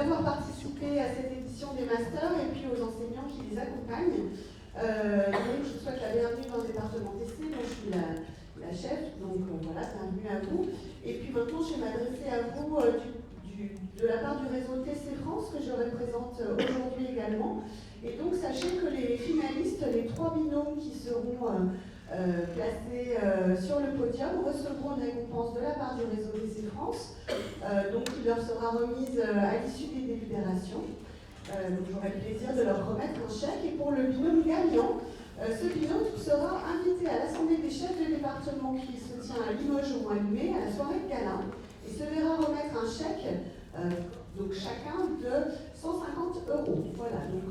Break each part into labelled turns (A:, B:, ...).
A: d'avoir participé à cette édition des masters et puis aux enseignants qui les accompagnent. Donc, je souhaite la bienvenue dans le département TC, dont je suis la chef, donc voilà, bienvenue à vous. Et puis maintenant, je vais m'adresser à vous de la part du réseau TC France, que je représente aujourd'hui également. Et donc, sachez que les finalistes, les 3 binômes qui seront placés sur le podium, recevront une récompense de la part du réseau TC France, donc qui leur sera remise à l'issue des délibérations. Donc j'aurai le plaisir de leur remettre un chèque. Et pour le binôme gagnant, ce binôme sera invité à l'Assemblée des chefs de département qui se tient à Limoges au mois de mai, à la soirée de gala, et se verra remettre un chèque, donc chacun de 150 €. Voilà, donc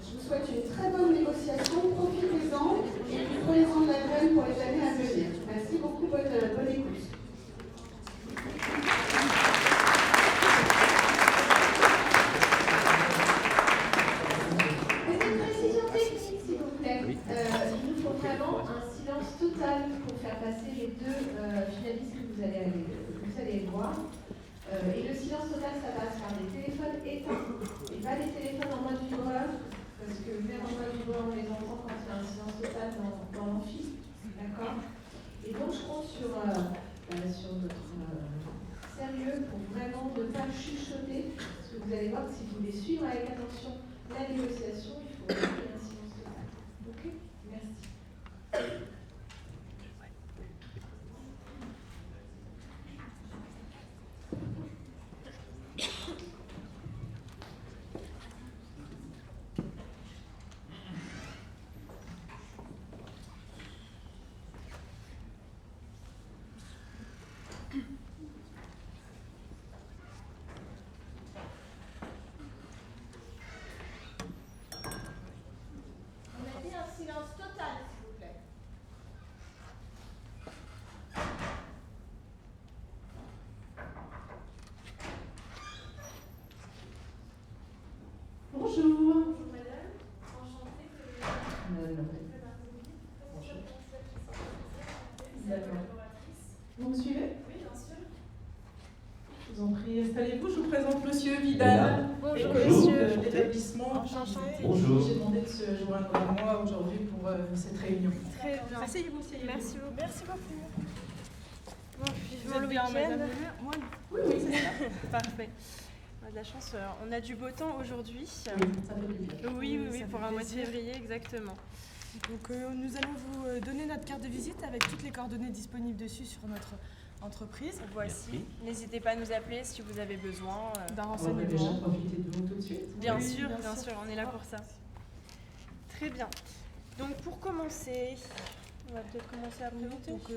A: je vous souhaite une très bonne négociation, profitez-en, et puis prenez-en de la graine pour les années à venir. Merci beaucoup, bonne écoute.
B: Il nous faut vraiment un silence total pour faire passer les 2 finalistes que vous allez voir. Et le silence total, ça passe par des téléphones éteints et pas des téléphones en mode vibreur, parce que même en mode vibreur, on les entend quand il y a un silence total dans l'amphi. D'accord? Et donc, je compte sur votre sérieux pour vraiment ne pas chuchoter, parce que vous allez voir que si vous voulez suivre avec attention la négociation, il faut qu'il y ait un silence total. Ok? Merci.
A: Bonjour.
B: Bonjour madame, enchantée que
A: Bonjour.
B: D'accord.
C: Vous me suivez?
B: Oui, bien sûr.
C: Je vous en prie, installez-vous. Je vous présente Monsieur Vidal,
B: Bonjour
C: monsieur de l'établissement.
B: Bonjour.
C: J'ai demandé de se joindre à moi aujourd'hui pour cette réunion.
D: Très bien.
C: Asseyez-vous,
D: Merci beaucoup. Merci beaucoup. Bon,
C: Vous
D: vivement le
C: êtes bien,
D: week-end.
C: madame?
D: Moi,
C: Oui, oui, c'est ça.
D: Parfait. On a de la chance, on a du beau temps aujourd'hui.
C: Oui, ça fait du bien.
D: Oui,
C: ça
D: pour
C: fait
D: un mois de
C: plaisir.
D: février, exactement.
E: Donc nous allons vous donner notre carte de visite avec toutes les coordonnées disponibles dessus sur notre entreprise.
D: Voici. N'hésitez pas à nous appeler si vous avez besoin
E: D'un
C: On va déjà
E: renseignement.
C: profiter de vous tout de suite.
D: Bien
E: Oui,
D: sûr,
E: bien
D: bien
E: sûr.
D: sûr, on est là pour ça. Très bien. Donc pour commencer, on va peut-être commencer à présenter.
E: Donc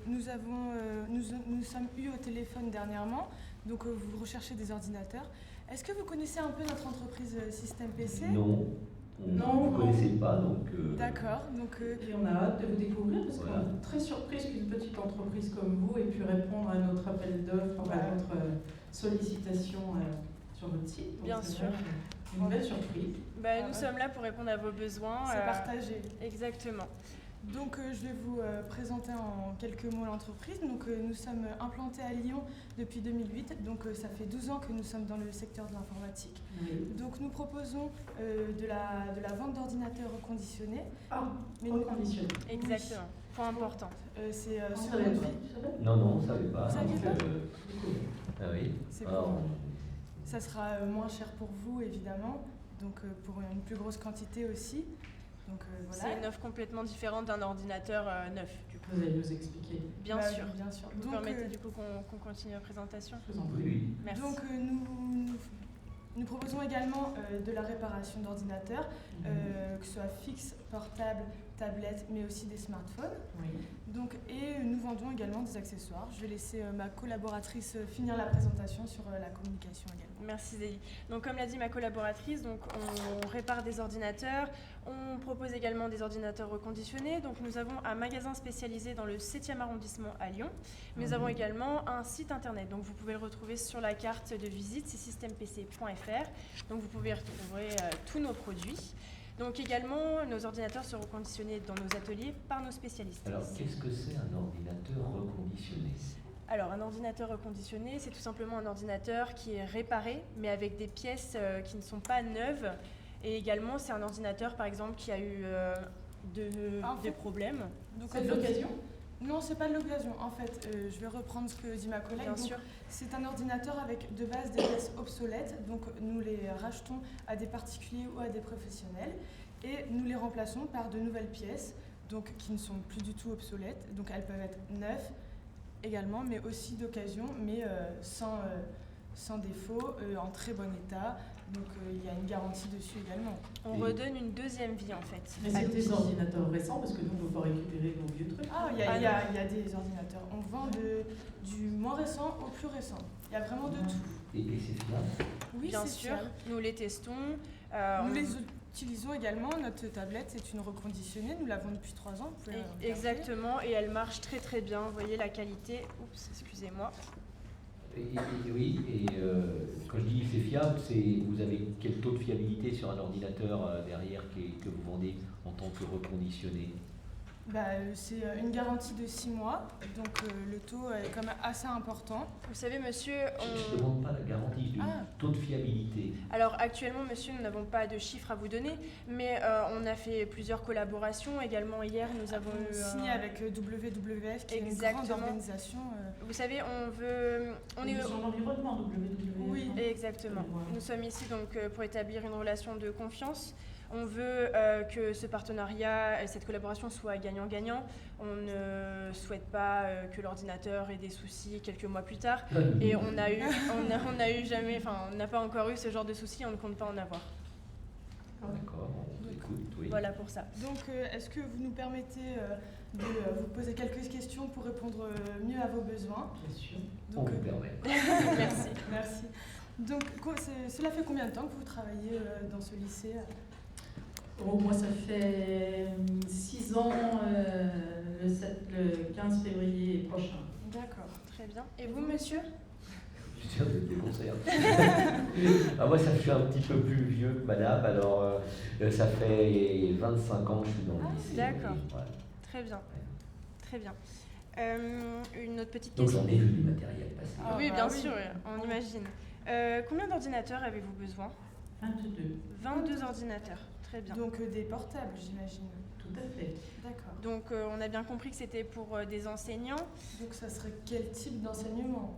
E: nous sommes eu au téléphone dernièrement. Donc vous recherchez des ordinateurs. Est-ce que vous connaissez un peu notre entreprise Système PC?
F: Non, on
C: Non,
F: ne connaissait pas, donc...
E: D'accord. Donc
C: Et on a hâte de vous découvrir parce
F: Voilà.
C: qu'on est très surprise qu'une petite entreprise comme vous ait pu répondre à notre appel d'offres, à notre sollicitation sur votre site. Donc,
D: Bien
C: c'est
D: sûr.
C: vrai une belle surprise.
D: Bah, nous sommes là pour répondre à vos besoins.
E: c'est partagé.
D: Exactement.
E: Donc je vais vous présenter en quelques mots l'entreprise. Donc nous sommes implantés à Lyon depuis 2008. Donc ça fait 12 ans que nous sommes dans le secteur de l'informatique.
C: Oui.
E: Donc nous proposons de la vente d'ordinateurs reconditionnés.
C: Ah,
E: Mais
C: reconditionné.
D: Exactement. Point important.
E: C'est
C: On
E: sur
C: savait
E: notre
C: pas.
E: vie.
F: Non, non, on ne savait pas.
E: Vous saviez
F: donc,
E: pas
F: ah oui.
E: C'est
F: Ah,
E: bon.
F: on-
E: Ça sera moins cher pour vous évidemment. Donc pour une plus grosse quantité aussi. Donc
D: C'est
E: voilà.
D: une offre complètement différente d'un ordinateur neuf, du coup.
C: Vous allez nous expliquer.
D: Bien
E: Bah,
D: sûr.
E: Bien sûr.
D: Vous
E: Donc,
D: permettez du coup qu'on continue la présentation?
C: Je vous en
F: Oui,
C: prie.
F: oui.
D: Merci.
E: Donc nous proposons également de la réparation d'ordinateurs, que ce soit fixe, portable, tablette, mais aussi des smartphones.
C: Oui.
E: Donc, et nous vendons également des accessoires. Je vais laisser ma collaboratrice finir la présentation sur la communication également.
D: Merci Zélie. Donc comme l'a dit ma collaboratrice, donc on répare des ordinateurs, on propose également des ordinateurs reconditionnés. Donc nous avons un magasin spécialisé dans le 7e arrondissement à Lyon. Nous avons également un site internet. Donc vous pouvez le retrouver sur la carte de visite, c'est systempc.fr. Donc vous pouvez retrouver tous nos produits. Donc également, nos ordinateurs seront reconditionnés dans nos ateliers par nos spécialistes.
F: Alors, qu'est-ce que c'est un ordinateur reconditionné?
D: Alors, un ordinateur reconditionné, c'est tout simplement un ordinateur qui est réparé, mais avec des pièces qui ne sont pas neuves. Et également, c'est un ordinateur, par exemple, qui a eu des problèmes.
E: Donc,
C: C'est de l'occasion?
E: Non, c'est pas de l'occasion. En fait, je vais reprendre ce que dit ma collègue.
D: Bien
E: Donc,
D: sûr.
E: c'est un ordinateur avec de base des pièces obsolètes. Donc, nous les rachetons à des particuliers ou à des professionnels et nous les remplaçons par de nouvelles pièces, donc qui ne sont plus du tout obsolètes. Donc, elles peuvent être neuves également, mais aussi d'occasion, mais sans défaut, en très bon état. Donc, il y a une garantie dessus également.
D: On redonne une deuxième vie, en fait.
C: Mais c'est des ordinateurs récents, parce que nous, on ne peut pas récupérer nos vieux trucs.
E: Ah, il y a des ordinateurs. On vend du moins récent au plus récent. Il y a vraiment de tout.
F: Et c'est fiable?
E: Oui,
D: Bien
E: c'est
D: sûr,
E: fiable.
D: nous les testons.
E: Nous les utilisons également. Notre tablette, c'est une reconditionnée. Nous l'avons depuis 3 ans. Vous pouvez la regarder.
D: Exactement, et elle marche très très bien. Vous voyez la qualité. Oups, excusez-moi.
F: Quand je dis c'est fiable, vous avez quel taux de fiabilité sur un ordinateur derrière que vous vendez en tant que reconditionné?
E: C'est une garantie de 6 mois, donc le taux est quand même assez important.
D: Vous savez, monsieur,
F: Je ne demande pas la garantie du taux de fiabilité.
D: Alors actuellement, monsieur, nous n'avons pas de chiffres à vous donner, mais on a fait plusieurs collaborations. Également hier, nous avons
E: signé avec WWF, qui est une
D: Exactement.
E: grande organisation.
D: Vous savez, on est
C: sur l'environnement, WWF.
E: Oui.
D: Exactement. Nous sommes ici donc pour établir une relation de confiance. On veut que ce partenariat et cette collaboration soient gagnant-gagnant. On ne souhaite pas que l'ordinateur ait des soucis quelques mois plus tard. Et on n'a pas encore eu ce genre de soucis, on ne compte pas en avoir.
F: D'accord, on écoute, oui.
D: Voilà pour ça.
E: Donc, est-ce que vous nous permettez de vous poser quelques questions pour répondre mieux à vos besoins?
C: Bien sûr.
F: On
E: Donc,
F: vous permet.
D: Merci.
E: Merci. Donc, cela fait combien de temps que vous travaillez dans ce lycée?
C: Moi, ça fait 6 ans, le 15 février prochain.
D: D'accord, très bien. Et vous, monsieur?
F: Je suis sûr que des concerts. Moi, ça fait un petit peu plus vieux que madame. Alors, ça fait 25 ans que je suis dans le lycée.
D: D'accord.
F: Voilà.
D: Très bien. Très bien. Une autre petite
F: Donc,
D: question.
F: j'en ai vu du matériel passer.
E: Ah,
D: Oui,
E: bah
D: bien
E: oui.
D: sûr, on imagine. Combien d'ordinateurs avez-vous besoin?
C: 22.
D: 22 ordinateurs. Très bien.
E: Donc, des portables, j'imagine.
C: Tout à fait.
E: D'accord.
D: Donc, on a bien compris que c'était pour des enseignants.
E: Donc, ça serait quel type d'enseignement?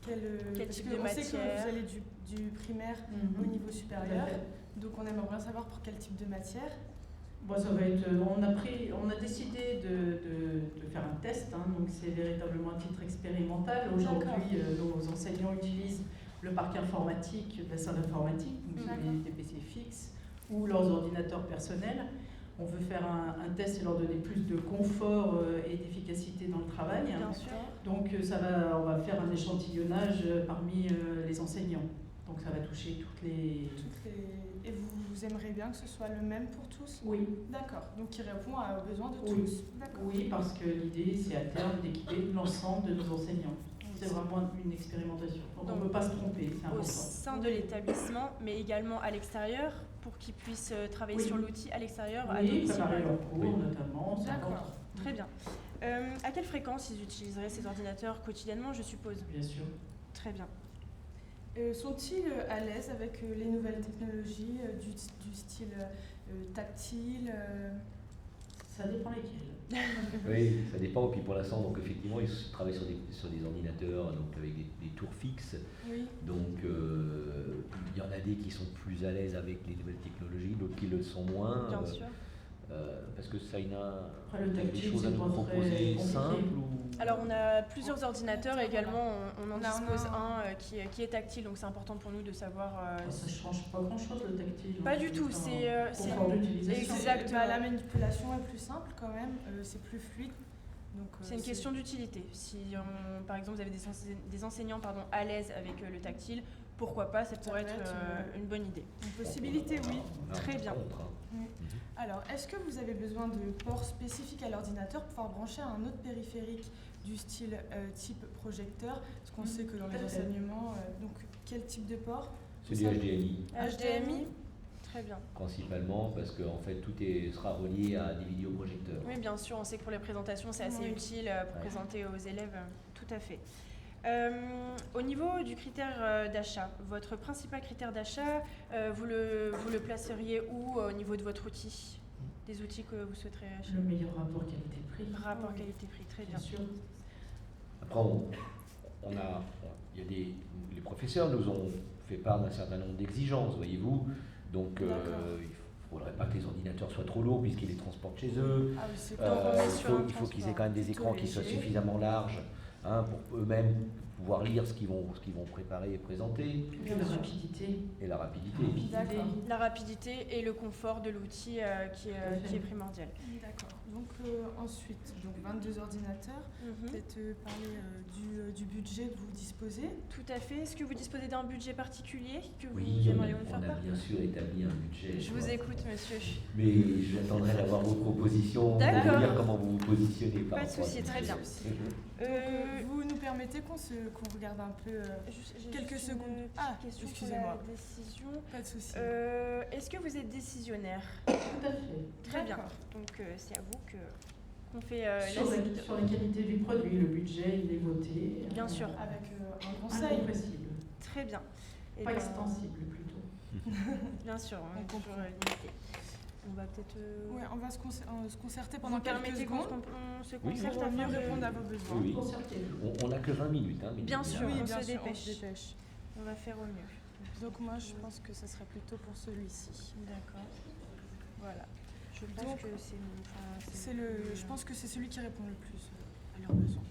D: Quel
E: Parce
D: type
E: que
D: de
E: on sait que
D: matière?
E: vous allez du primaire au niveau supérieur. Donc, on aimerait bien savoir pour quel type de matière.
C: Bon, ça va être, on a décidé de faire un test, donc c'est véritablement un titre expérimental. Aujourd'hui, nos enseignants utilisent le parc informatique, la salle informatique, donc c'est des PC fixes ou leurs ordinateurs personnels. On veut faire un test et leur donner plus de confort et d'efficacité dans le travail.
D: Bien sûr.
C: Donc on va faire un échantillonnage parmi les enseignants. Donc ça va toucher toutes les...
E: Et vous aimeriez bien que ce soit le même pour tous?
C: Oui.
E: D'accord. Donc, qui répond aux besoins de
C: Oui.
E: tous. D'accord.
C: Oui, parce que l'idée, c'est à terme d'équiper l'ensemble de nos enseignants. C'est vraiment une expérimentation. Donc on ne peut pas se tromper, c'est
D: Au
C: important.
D: sein de l'établissement, mais également à l'extérieur, pour qu'ils puissent travailler sur l'outil à l'extérieur. à
C: Oui,
D: domicile.
C: préparer leurs cours notamment, c'est
E: D'accord.
C: important.
D: Très bien. À quelle fréquence ils utiliseraient ces ordinateurs quotidiennement, je suppose?
C: Bien sûr.
D: Très bien.
E: Sont-ils à l'aise avec les nouvelles technologies du style tactile
C: Ça dépend lesquels.
F: Oui, ça dépend. Puis pour l'instant, donc effectivement, ils travaillent sur des ordinateurs donc avec des tours fixes.
E: Oui.
F: Donc il y en a des qui sont plus à l'aise avec les nouvelles technologies, d'autres qui le sont moins.
D: Bien sûr.
F: Parce que Saina
C: Après, le
F: a des
C: tactile,
F: choses à
C: c'est
F: nous
C: pas très
F: proposer
C: compliqué.
F: simples ou...
D: Alors on a plusieurs ordinateurs également, on en
E: On a
D: dispose
E: un
D: un qui est tactile, donc c'est important pour nous de savoir...
C: Ça ne change pas grand-chose le tactile.
D: Pas du tout, c'est
C: confort d'utilisation.
D: exactement.
E: La manipulation est plus simple quand même, c'est plus fluide.
D: C'est une question d'utilité. Si par exemple vous avez des enseignants à l'aise avec le tactile, pourquoi pas, ça pourrait être une bonne idée.
E: Une possibilité, oui.
D: Très bien.
E: Alors, est-ce que vous avez besoin de ports spécifiques à l'ordinateur pour pouvoir brancher à un autre périphérique du style type projecteur? Parce qu'on sait que dans les enseignements, donc quel type de port?
F: C'est du HDMI.
D: HDMI. Très bien.
F: principalement parce que en fait tout sera relié à des vidéoprojecteurs.
D: Oui, bien sûr, on sait que pour les présentations, c'est assez utile pour présenter aux élèves. Tout à fait. Au niveau du critère d'achat, votre principal critère d'achat, vous le placeriez où au niveau de votre outil? Des outils que vous souhaiterez acheter?
C: Le meilleur rapport qualité-prix.
D: Rapport qualité-prix, très bien.
C: Bien sûr.
F: Après, les professeurs nous ont fait part d'un certain nombre d'exigences, voyez-vous. Donc, il ne faudrait pas que les ordinateurs soient trop lourds puisqu'ils les transportent chez eux.
E: Ah oui, c'est
F: Il faut qu'ils aient quand même des écrans qui soient suffisamment larges pour eux-mêmes pouvoir lire ce qu'ils vont préparer et présenter.
C: Et la rapidité.
F: Et la rapidité.
E: D'accord.
D: La rapidité et le confort de l'outil qui est primordial.
E: D'accord. Donc ensuite, 22 ordinateurs. Peut-être parler du budget que vous disposez.
D: Tout à fait. Est-ce que vous disposez d'un budget particulier que vous
F: Oui,
D: aimeriez nous faire
F: on a
D: part?
F: bien sûr établi un budget.
D: Je vous écoute, monsieur.
F: Mais j'attendrai d'avoir vos propositions
D: D'accord.
F: pour vous dire comment vous vous positionnez par
D: Pas de
F: rapport à
D: souci,
F: ce
D: très
F: budget.
D: bien.
E: Vous nous permettez qu'on regarde un peu
D: J'ai
E: quelques
D: juste
E: secondes.
D: une
E: Ah,
D: petite question sur
E: excusez-moi.
D: la décision.
E: Pas de souci.
D: Est-ce que vous êtes décisionnaire?
C: Tout à fait.
D: Très bien.
E: D'accord.
D: Donc c'est à vous qu'on fait
C: Sur la qualité du produit, le budget, il est voté.
D: Bien sûr.
E: Avec un conseil.
C: Incompressible.
D: Très bien. Eh
C: Pas
D: bien,
C: extensible plutôt.
D: Bien sûr, on est toujours limité. On va peut-être.
E: Ouais, on va se concerter
D: Vous
E: pendant quelques
D: permettez qu'on
E: secondes
D: se
F: Oui,
D: concerte
E: pour
D: afin
E: mieux
D: de-
E: répondre à vos besoins.
F: Oui, oui.
C: Concertez-vous.
F: On n'a que 20 minutes. Hein,
D: Bien
F: mais-
D: sûr.
E: Oui,
D: on
E: bien
D: se
E: sûr, on
D: dépêche.
E: se dépêche.
D: On va faire au mieux.
E: Donc moi, je pense que ça serait plutôt pour celui-ci.
D: D'accord. Voilà. Je pense
E: Donc,
D: que
E: je pense que c'est celui qui répond le plus à leurs besoins.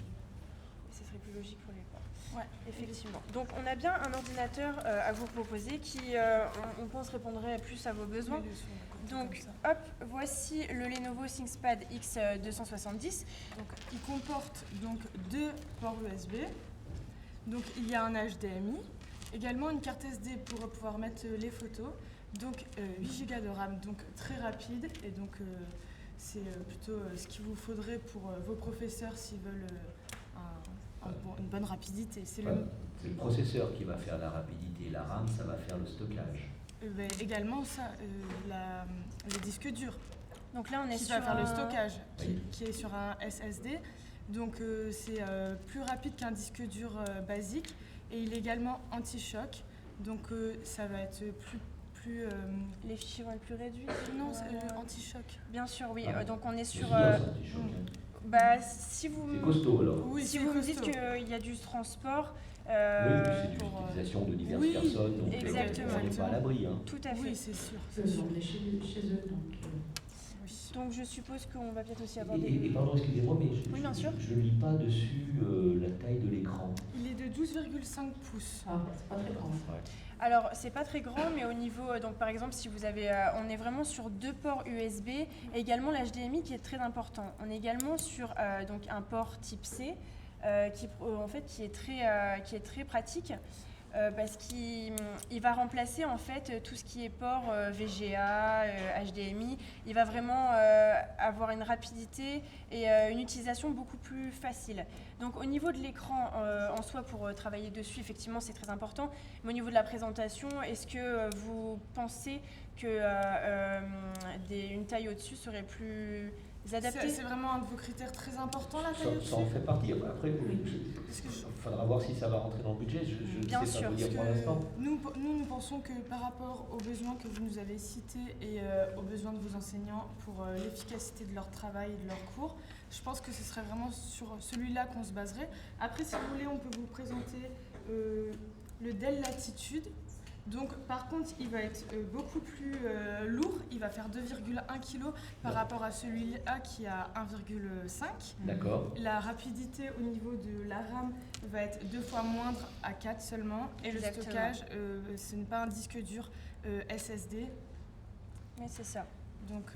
D: ce serait plus logique pour les ports.
E: Ouais.
D: Effectivement. Donc on a bien un ordinateur à vous proposer qui, on pense, répondrait plus à vos besoins.
E: Oui, le son, on va
D: Donc
E: comme ça.
D: hop, voici le Lenovo ThinkPad X270.
E: Donc, il comporte donc 2 ports USB. Donc il y a un HDMI, également une carte SD pour pouvoir mettre les photos. Donc 8 Go de RAM, donc très rapide, et donc c'est plutôt ce qu'il vous faudrait pour vos professeurs s'ils veulent une bonne rapidité. C'est
F: Ouais, c'est le processeur qui va faire la rapidité. La RAM, ça va faire le stockage.
E: également ça, les disques durs.
D: Donc là on est
E: Qui
D: sur
E: va faire le
D: un-
E: stockage,
F: Oui.
E: qui est sur un SSD. Donc c'est plus rapide qu'un disque dur basique, et il est également anti-choc. Donc ça va être plus
D: Les fichiers vont être plus réduits.
E: non,
D: Ouais.
E: c'est anti-choc.
D: Bien sûr, oui.
F: Ah.
D: Donc on est
F: C'est
D: sur.
F: bien, ça, petit choc, hein.
D: Si vous,
F: C'est costaud alors.
E: Oui,
D: si
E: c'est
D: vous me dites
E: costaud.
D: qu'il y a du transport,
F: Oui, puis c'est de
E: pour,
F: l'utilisation de diverses
E: oui,
F: personnes, donc
D: exactement.
F: on n'est pas à l'abri. Hein.
D: tout à fait.
E: Oui, c'est sûr.
C: Ils peuvent l'emmener chez eux. Donc,
E: Oui.
D: Donc je suppose qu'on va peut-être aussi avoir
F: Et
D: des.
F: pardon, excusez-moi, mais
D: Oui, bien sûr.
F: je ne lis pas dessus la taille de l'écran.
E: Il est de 12,5 pouces.
C: ah, c'est pas très grand.
D: Alors c'est pas très grand, mais au niveau, donc par exemple si vous avez, on est vraiment sur 2 ports USB et également l'HDMI qui est très important. On est également sur donc un port type C qui est très pratique. Parce qu'il va remplacer en fait tout ce qui est port VGA, HDMI. Il va vraiment avoir une rapidité et une utilisation beaucoup plus facile. Donc au niveau de l'écran en soi pour travailler dessus, effectivement c'est très important. Mais au niveau de la présentation, est-ce que vous pensez que une taille au-dessus serait plus adaptée?
E: C'est vraiment un de vos critères très importants, la taille
F: Ça
E: au-dessus.
F: en fait partie. Après,
E: Parce que
F: il faudra voir si ça va rentrer dans le budget. Je ne
D: Bien
F: sais
D: sûr,
F: pas vous dire
E: Parce
F: pour
E: que
F: l'instant.
E: nous pensons que par rapport aux besoins que vous nous avez cités et aux besoins de vos enseignants pour l'efficacité de leur travail et de leurs cours, je pense que ce serait vraiment sur celui-là qu'on se baserait. Après, si vous voulez, on peut vous présenter le Dell Latitude. Donc, par contre, il va être beaucoup plus lourd. Il va faire 2,1 kg par rapport à celui-là qui a 1,5.
F: D'accord.
E: La rapidité au niveau de la RAM va être 2 fois moindre à 4 seulement. Et
D: Exactement.
E: le stockage, ce n'est pas un disque dur SSD.
D: Mais c'est ça.
E: Donc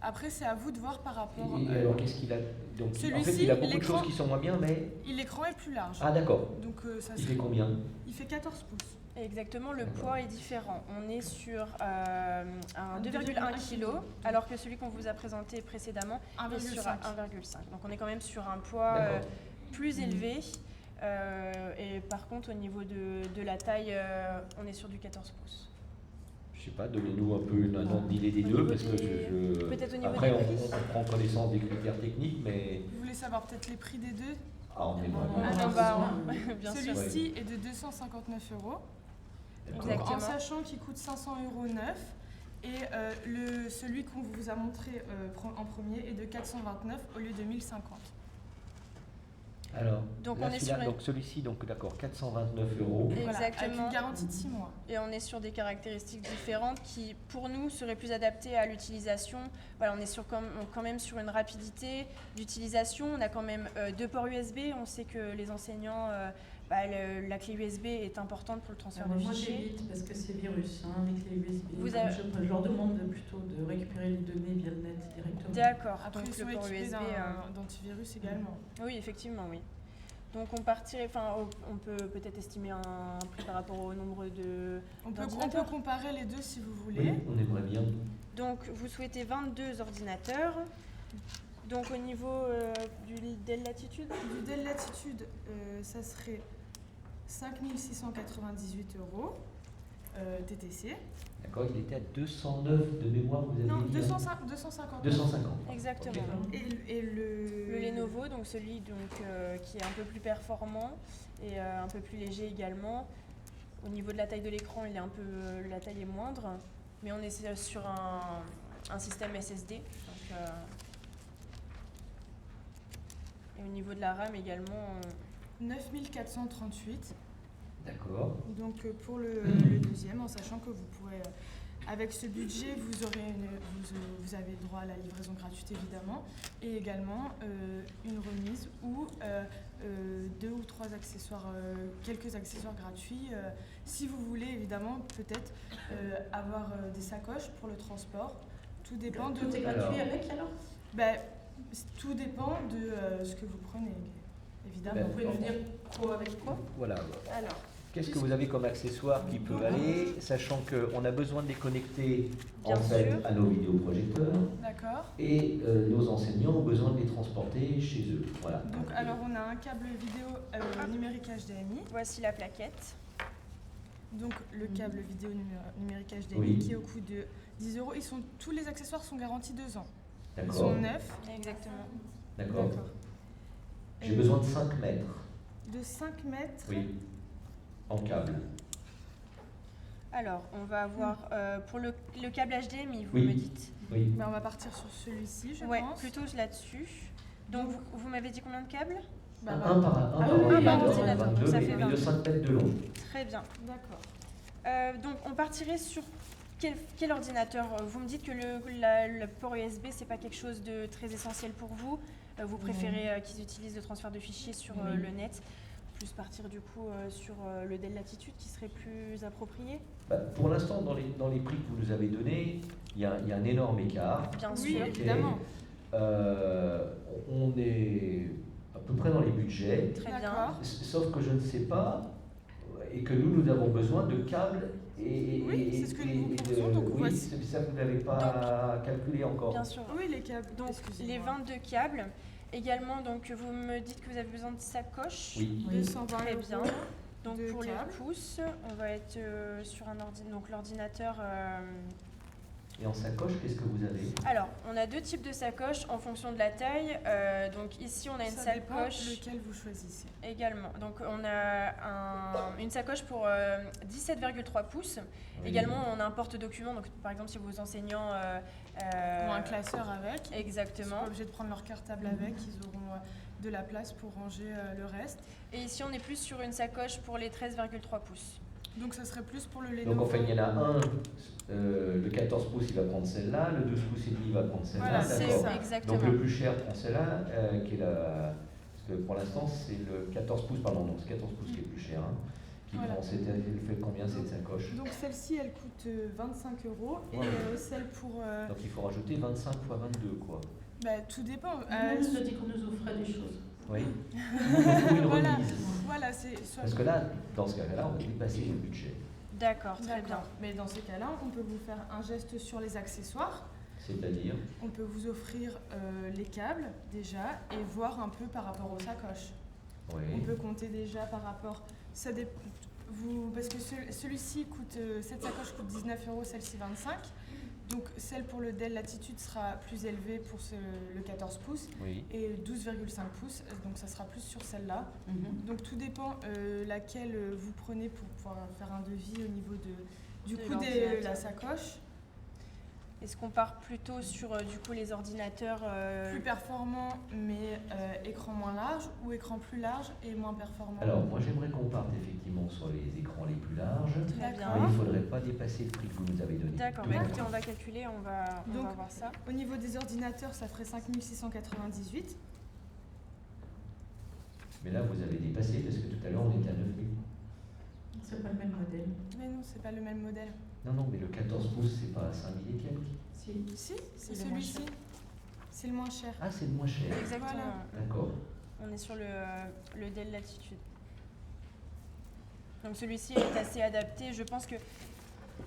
E: après, c'est à vous de voir par rapport.
F: Et alors, qu'est-ce qu'il a donc, en fait,
E: Celui-ci,
F: il a beaucoup de
E: l'écran-
F: choses qui sont moins bien, mais.
E: L'écran est plus large.
F: Ah, d'accord.
E: Donc ça
F: Il
E: serait-
F: fait combien?
E: il fait 14 pouces.
D: Exactement, le
F: D'accord.
D: poids est différent. On est sur un 2,1
E: 2,1
D: kg, alors que celui qu'on vous a présenté précédemment est sur
E: 1,5.
D: 1,5. Donc on est quand même sur un poids
F: D'accord.
D: plus élevé. Et par contre, au niveau de la taille, on est sur du 14 pouces.
F: je sais pas, donnez-nous un peu un ordre d'idée des
D: Au
F: deux,
D: niveau
F: parce que
D: des- peut-être au niveau
F: après
D: des
F: on
D: prix.
F: prend connaissance des critères techniques, mais
E: Vous voulez savoir peut-être les prix des deux?
F: on aimerait
C: Ah,
F: bien.
C: non,
D: bah, bien sûr.
E: Celui-ci est de 259 €.
F: D'accord.
E: Donc, en
D: Exactement.
E: sachant qu'il coûte 500 € neuf, et celui qu'on vous a montré en premier est de 429 au lieu de 1050.
F: Alors,
D: Donc,
F: là,
D: on est
F: celui-là,
D: sur une-
F: donc celui-ci, donc d'accord, 429 €.
E: Voilà, avec
D: Exactement.
E: une garantie de 6 mois.
D: Et on est sur des caractéristiques différentes qui, pour nous, seraient plus adaptées à l'utilisation. Voilà, on est sur quand même sur une rapidité d'utilisation. On a quand même 2 ports USB. On sait que les enseignants, la clé USB est importante pour le transfert de
C: Moi
D: fichiers.
C: j'évite parce que c'est virus avec les USB.
D: Vous
C: Donc,
D: avez-
C: je leur demande plutôt de récupérer les données via le net directement.
D: D'accord.
E: Après,
D: Donc
E: ils sont
D: le port
E: équipés
D: USB.
E: d'antivirus également.
D: Oui, effectivement, oui. Donc on partirait, on peut peut-être estimer un prix par rapport au nombre de.
E: On peut
D: D'ordinateur.
E: comparer les deux si vous voulez.
F: Oui, on aimerait bien.
D: Donc vous souhaitez 22 ordinateurs. Donc au niveau du Dell Latitude.
E: Du Dell Latitude, ça serait 5 698 € TTC.
F: D'accord, il était à 209 de mémoire, vous avez
E: Non,
F: dit, hein
E: 250.
F: 250.
D: Exactement.
F: Ok.
E: Et
D: Le Lenovo, donc celui qui est un peu plus performant et un peu plus léger également. Au niveau de la taille de l'écran, la taille est moindre, mais on est sur un système SSD. Donc, et au niveau de la RAM également,
E: 9438.
F: D'accord.
E: Donc pour le deuxième, en sachant que vous pourrez, avec ce budget, vous avez le droit à la livraison gratuite évidemment, et également une remise ou 2 ou 3 accessoires, quelques accessoires gratuits. Si vous voulez évidemment peut-être avoir des sacoches pour le transport, tout dépend de.
C: Tout est gratuit avec alors
E: Ben, tout dépend de ce que vous prenez, évidemment.
F: Ben,
C: Vous pouvez nous dire quoi avec quoi?
F: Voilà.
D: alors,
F: Qu'est-ce que vous avez comme accessoires qui peuvent aller, sachant qu'on a besoin de les connecter
D: Bien
F: en fait
D: sûr.
F: à nos vidéoprojecteurs
E: D'accord.
F: et nos enseignants ont besoin de les transporter chez eux. Voilà.
E: Donc alors on a un câble vidéo numérique HDMI.
D: voici la plaquette.
E: Donc le câble vidéo numérique HDMI
F: Oui.
E: qui est au coût de 10 €. Tous les accessoires sont garantis 2 ans. Ils
F: D'accord.
E: sont neufs.
D: Exactement.
F: D'accord.
E: D'accord.
F: J'ai
E: Et
F: besoin de 5 mètres.
E: de 5 mètres.
F: Oui. En câble.
D: Alors, on va avoir pour le câble HDMI, vous
F: Oui.
D: me dites.
F: Oui.
E: Ben, on va partir sur celui-ci, je
D: Ouais,
E: pense.
D: plutôt là-dessus. Donc, vous m'avez dit combien de câbles?
E: Bah,
F: Un
E: voilà.
F: par
C: Ah oui,
F: ordinateur,
D: ordinateur,
F: 22,
D: ça
F: mais
D: fait
F: de
D: 20.
F: 5 mètres de long.
D: Très bien.
E: D'accord.
D: Donc, on partirait sur quel ordinateur? Vous me dites que le port USB, c'est pas quelque chose de très essentiel pour vous. Vous préférez qu'ils utilisent le transfert de fichiers sur
C: Oui.
D: le net. Plus partir du coup sur le Dell Latitude qui serait plus approprié?
F: Bah, pour l'instant, dans les prix que vous nous avez donnés, il y a un énorme écart.
D: Bien
E: Oui,
D: sûr.
E: évidemment.
F: On est à peu près dans les budgets,
D: Très bien.
E: D'accord.
F: sauf que je ne sais pas, et que nous avons besoin de câbles et
E: Oui, c'est ce que nous vous
F: et
E: proposons, donc
F: oui,
E: voici.
F: c'est ça que vous n'avez pas calculé encore.
D: Bien sûr.
E: Oui, les câbles.
D: Donc,
E: excusez-moi.
D: les 22 câbles. Également, donc, vous me dites que vous avez besoin de sacoches.
F: Oui.
E: 220
D: Très
E: €
D: bien. Donc,
E: de
D: pour
E: câbles.
D: les pouces, on va être sur donc l'ordinateur.
F: Et en sacoche, qu'est-ce que vous avez?
D: Alors, on a deux types de sacoches en fonction de la taille. Donc, ici, on a une
E: Ça dépend
D: sacoche
E: lequel vous choisissez.
D: également. Donc, on a une sacoche pour 17,3 pouces.
F: Oui.
D: Également, on a un porte-document. Donc, par exemple, si vos enseignants.
E: Ou un classeur avec. Ils sont
D: Exactement.
E: pas obligés de prendre leur cartable avec, ils auront de la place pour ranger le reste.
D: Et ici, on est plus sur une sacoche pour les 13,3 pouces.
E: Donc ça serait plus pour le Lenovo.
F: Donc en fait, il y en a un, le 14 pouces, il va prendre celle-là, le 12 pouces et demi, il va prendre celle-là.
E: Voilà,
D: C'est
F: d'accord.
E: ça.
D: exactement.
F: Donc le plus cher prend celle-là, qui est la... Parce que pour l'instant, c'est le 14 pouces, pardon, donc c'est 14 pouces qui est plus cher. Hein, qui
E: Voilà.
F: prend, elle fait combien cette sacoche?
E: Donc celle-ci, elle coûte 25 € et
F: Ouais.
E: celle pour...
F: Donc il faut rajouter 25 fois 22, quoi.
E: tout dépend.
C: On nous a dit qu'on nous offrait des choses.
F: Oui. Ou une
E: Voilà.
F: remise.
E: Voilà, c'est soit...
F: Parce que là, dans ce cas-là, on va dépasser le budget.
D: D'accord, très bien.
E: D'accord. Mais dans ces cas-là, on peut vous faire un geste sur les accessoires.
F: C'est-à-dire,
E: On peut vous offrir les câbles déjà et voir un peu par rapport aux sacoches. On
F: oui.
E: peut compter déjà par rapport... parce que celui-ci coûte, cette sacoche coûte 19 €, celle-ci 25. Donc celle pour le Dell Latitude sera plus élevée pour le 14 pouces et 12,5 pouces, donc ça sera plus sur celle-là. Donc tout dépend laquelle vous prenez pour pouvoir faire un devis au niveau du coût de la sacoche.
D: Est-ce qu'on part plutôt sur du coup les ordinateurs
E: plus performants mais écran moins large, ou écran plus large et moins performant?
F: Alors moi j'aimerais qu'on parte effectivement sur les écrans les plus larges.
D: Très bien.
F: Mais il ne faudrait pas dépasser le prix que vous nous avez donné.
D: D'accord, bah écoutez, on va calculer, on va voir ça.
E: Au niveau des ordinateurs, ça ferait 5 698.
F: Mais là vous avez dépassé parce que tout à l'heure on était à 9 000.
C: C'est pas le même modèle.
E: Mais non, c'est pas le même modèle.
F: Non, mais le 14 pouces c'est pas à 5 000 et quelques.
E: Si, c'est celui-ci. C'est le moins cher.
F: Ah, c'est le moins cher.
D: Exactement.
E: Voilà.
F: D'accord.
D: On est sur le Dell Latitude. Donc celui-ci est assez adapté. Je pense que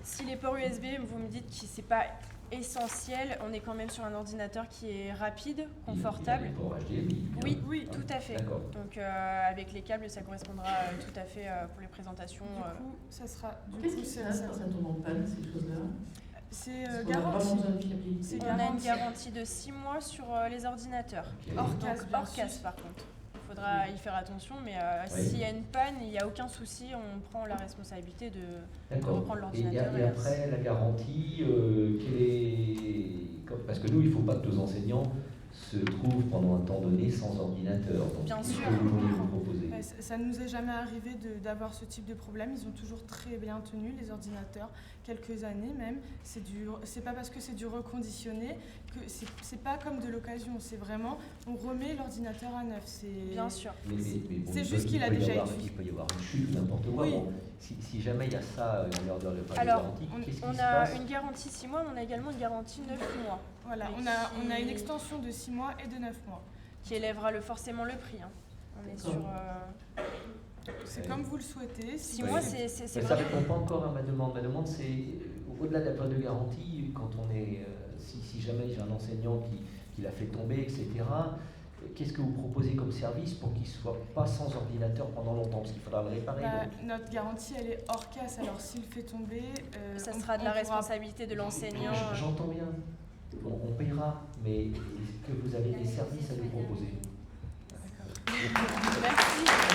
D: si les ports USB, vous me dites que c'est pas essentiel, on est quand même sur un ordinateur qui est rapide, confortable.
F: Il y a les ports HDMI.
D: Oui, tout à fait.
F: D'accord.
D: Donc avec les câbles, ça correspondra tout à fait pour les présentations.
E: Du coup, ça sera.
C: Qu'est-ce qui se passe quand ça tombe en panne, ces choses-là?
E: C'est
C: Parce qu'on a
E: garanti.
C: vraiment besoin de fiabilité.
E: C'est
D: On a une
E: garanti.
D: garantie de 6 mois sur les ordinateurs.
F: Ok.
E: Hors
D: Donc,
E: casse, bien
D: hors
E: sûr.
D: casse par contre. Il faudra y faire attention, mais s'il y a une panne, il n'y a aucun souci, on prend la responsabilité de
F: D'accord.
D: reprendre
F: Et
D: l'ordinateur.
F: après, la garantie, parce que nous, il ne faut pas que nos enseignants se trouvent pendant un temps donné sans ordinateur. Donc,
D: Bien sûr.
F: que vous pourriez vous proposer?
E: Ça ne nous est jamais arrivé d'avoir ce type de problème. Ils ont toujours très bien tenu, les ordinateurs, quelques années même. C'est pas parce que c'est du reconditionné que c'est pas comme de l'occasion. C'est vraiment, on remet l'ordinateur à neuf.
D: Bien sûr.
F: Mais bon,
E: C'est juste qu'il a déjà été.
F: Il peut y avoir une chute, n'importe quoi.
E: Oui.
F: Bon, si jamais il y a ça, il y a de pas
D: Alors,
F: de garantie, qu'est-ce qui
D: On
F: se
D: a
F: passe?
D: une garantie 6 mois, mais on a également une garantie 9 mois.
E: Voilà,
D: Mais
E: on a une extension de 6 mois et de 9 mois.
D: qui élèvera forcément le prix. Hein. On est sur
E: C'est comme vous le souhaitez.
D: 6 mois, c'est
F: Mais ça ne
D: vraiment...
F: répond pas encore à ma demande. Ma demande, c'est au-delà de la période de garantie, quand on est, si jamais j'ai un enseignant qui l'a fait tomber, etc., qu'est-ce que vous proposez comme service pour qu'il ne soit pas sans ordinateur pendant longtemps? Parce qu'il faudra le réparer.
E: Notre garantie, elle est hors casse. Alors, s'il fait tomber...
D: Ça sera de la responsabilité de l'enseignant.
F: J'entends bien. On paiera, mais est-ce que vous avez des services à nous proposer?
E: D'accord.
D: Merci.